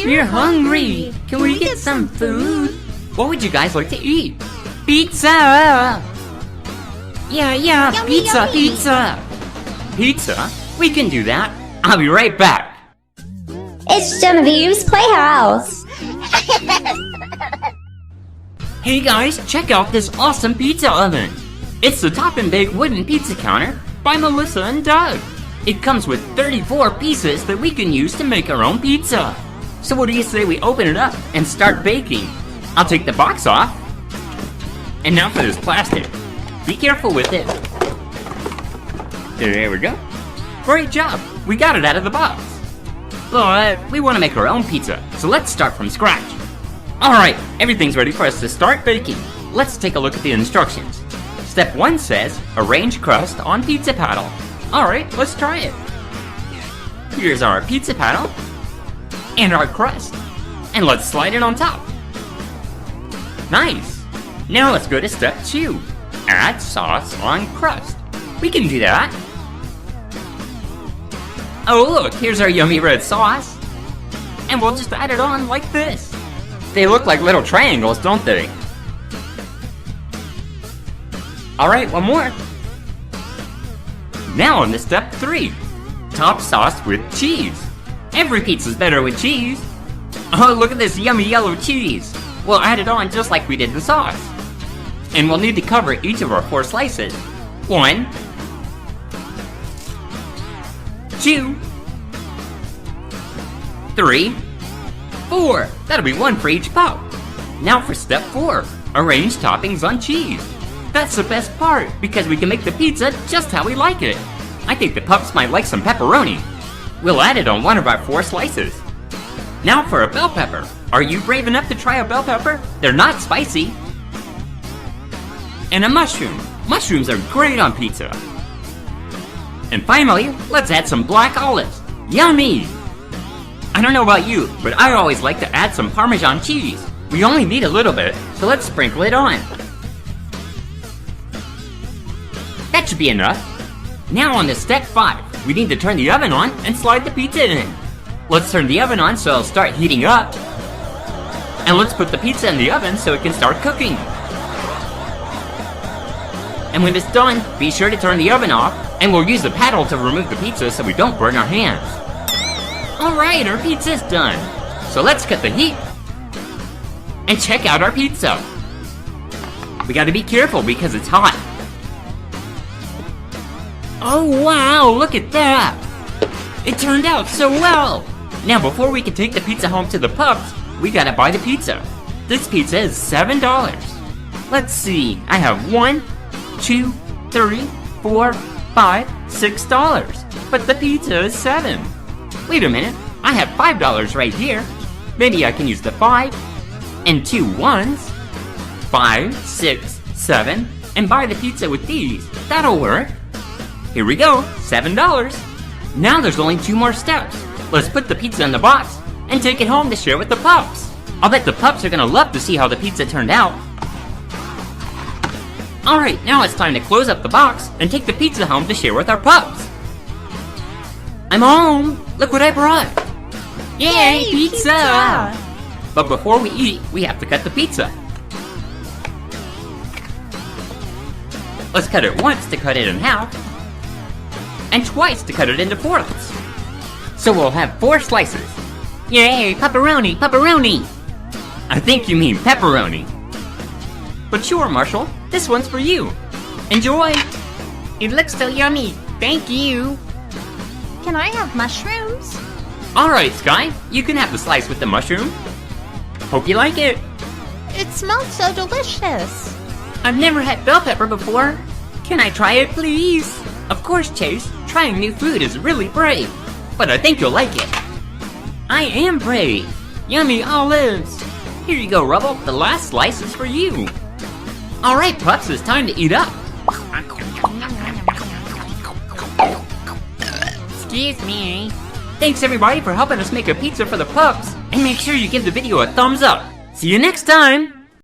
We're hungry. Can we get some food? What would you guys like to eat? Pizza! Yeah, Yummy, pizza, yummy. pizza! Pizza? We can do that. I'll be right back. It's Genevieve's Playhouse. Hey guys, check out this awesome pizza oven. It's the Top and Bake wooden pizza counter by Melissa and Doug. It comes with 34 pieces that we can use to make our own pizza. So what do you say we open it up and start baking? I'll take the box off. And now for this plastic. Be careful with it. There we go. Great job, we got it out of the box. But we want to make our own pizza, so let's start from scratch. Alright, everything's ready for us to start baking. Let's take a look at the instructions. Step 1 says, arrange crust on pizza paddle. Alright, let's try it. Here's our pizza paddle and our crust. And let's slide it on top. Nice! Now let's go to step 2. Add sauce on crust. We can do that. Oh look, here's our yummy red sauce. And we'll just add it on like this. They look like little triangles, don't they? Alright, one more. Now on to step 3. Top sauce with cheese. Every pizza's better with cheese. Oh, look at this yummy yellow cheese. We'll add it on just like we did the sauce. And we'll need to cover each of our 4 slices. 1, 2, 3, 4. That'll be 1 for each pup. Now for step 4. Arrange toppings on cheese. That's the best part, because we can make the pizza just how we like it. I think the pups might like some pepperoni. We'll add it on one of our 4 slices. Now for a bell pepper. Are you brave enough to try a bell pepper? They're not spicy. And a mushroom. Mushrooms are great on pizza. And finally, let's add some black olives. Yummy! I don't know about you, but I always like to add some Parmesan cheese. We only need a little bit, so let's sprinkle it on. That should be enough. Now on to step 5. We need to turn the oven on and slide the pizza in. Let's turn the oven on so it'll start heating up. And let's put the pizza in the oven so it can start cooking. And when it's done, be sure to turn the oven off, and we'll use the paddle to remove the pizza so we don't burn our hands. Alright, our pizza's done. So let's cut the heat and check out our pizza. We gotta be careful because it's hot. Oh wow, look at that! It turned out so well! Now before we can take the pizza home to the pups, we gotta buy the pizza. This pizza is $7. Let's see, I have 1, 2, 3, 4, 5, $6. But the pizza is 7. Wait a minute, I have $5 right here. Maybe I can use the 5 and 2 ones. 5, 6, 7, and buy the pizza with these. That'll work. Here we go, $7. Now there's only 2 more steps. Let's put the pizza in the box and take it home to share with the pups. I'll bet the pups are gonna love to see how the pizza turned out. Alright, now it's time to close up the box and take the pizza home to share with our pups. I'm home! Look what I brought! Yay, pizza! But before we eat, we have to cut the pizza. Let's cut it once to cut it in half, and twice to cut it into 4ths. So we'll have 4 slices. Yay, pepperoni, pepperoni! I think you mean pepperoni. But sure, Marshall, this one's for you. Enjoy! It looks so yummy. Thank you. Can I have mushrooms? Alright, Sky, you can have the slice with the mushroom. Hope you like it. It smells so delicious. I've never had bell pepper before. Can I try it, please? Of course, Chase, trying new food is really brave. But I think you'll like it. I am brave. Yummy olives. Here you go, Rubble. The last slice is for you. Alright, pups, it's time to eat up. Excuse me. Thanks everybody for helping us make a pizza for the pups. And make sure you give the video a thumbs up. See you next time.